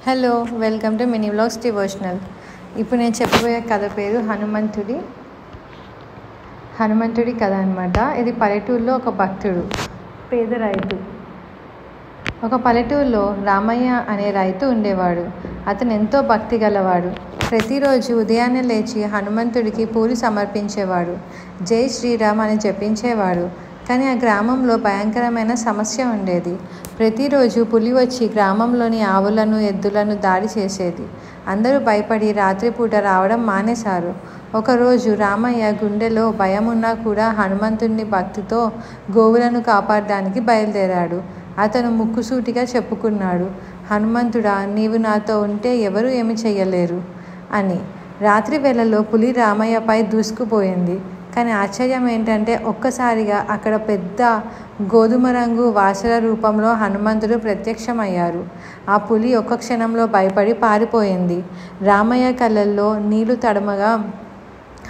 Hello, welcome to mini vlogs devotional. ఇప్పుడు నేను చెప్పబోయే కథ పేరు హనుమంతుడి కథ అనమాట. ఇది పల్లెటూరులో ఒక భక్తుడు, పేద రైతు. ఒక పల్లెటూరులో రామయ్య అనే రైతు ఉండేవాడు. అతను ఎంతో భక్తి గలవాడు. ప్రతిరోజు ఉదయాన్నే లేచి హనుమంతుడికి పూలు సమర్పించేవాడు. జై శ్రీరామ్ అని జపించేవాడు. కానీ ఆ గ్రామంలో భయంకరమైన సమస్య ఉండేది. ప్రతిరోజు పులి వచ్చి గ్రామంలోని ఆవులను, ఎద్దులను దాడి చేసేది. అందరూ భయపడి రాత్రిపూట రావడం మానేశారు. ఒకరోజు రామయ్య గుండెలో భయం ఉన్నా కూడా హనుమంతుడిని భక్తితో గోవులను కాపాడడానికి బయలుదేరాడు. అతను ముక్కుసూటిగా చెప్పుకున్నాడు, హనుమంతుడా, నీవు నాతో ఉంటే ఎవరూ ఏమి చెయ్యలేరు అని. రాత్రి వేళలో పులి రామయ్యపై దూసుకుపోయింది. కానీ ఆశ్చర్యం ఏంటంటే ఒక్కసారిగా అక్కడ పెద్ద గోధుమ రంగు వాసన రూపంలో హనుమంతుడు ప్రత్యక్షమయ్యారు. ఆ పులి ఒక్క క్షణంలో భయపడి పారిపోయింది. రామయ్య కళ్ళల్లో నీళ్లు తడమగా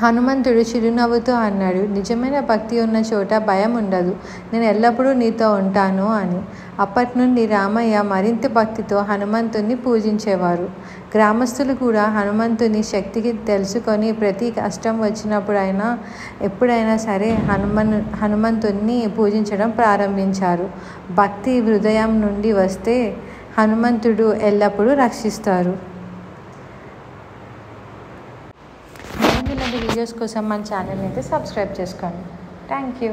హనుమంతుడు చిరునవ్వుతో అన్నాడు, నిజమైన భక్తి ఉన్న చోట భయం ఉండదు. నేను ఎల్లప్పుడూ నీతో ఉంటాను అని. అప్పటి నుండి రామయ్య మరింత భక్తితో హనుమంతుని పూజించేవారు. గ్రామస్తులు కూడా హనుమంతుని శక్తికి తెలుసుకొని ప్రతి కష్టం వచ్చినప్పుడైనా ఎప్పుడైనా సరే హనుమంతుని పూజించడం ప్రారంభించారు. భక్తి హృదయం నుండి వస్తే హనుమంతుడు ఎల్లప్పుడూ రక్షిస్తారు. ఇలాంటి వీడియోస్ కోసం మన ఛానల్ని అయితే సబ్స్క్రైబ్ చేసుకోండి. Thank you.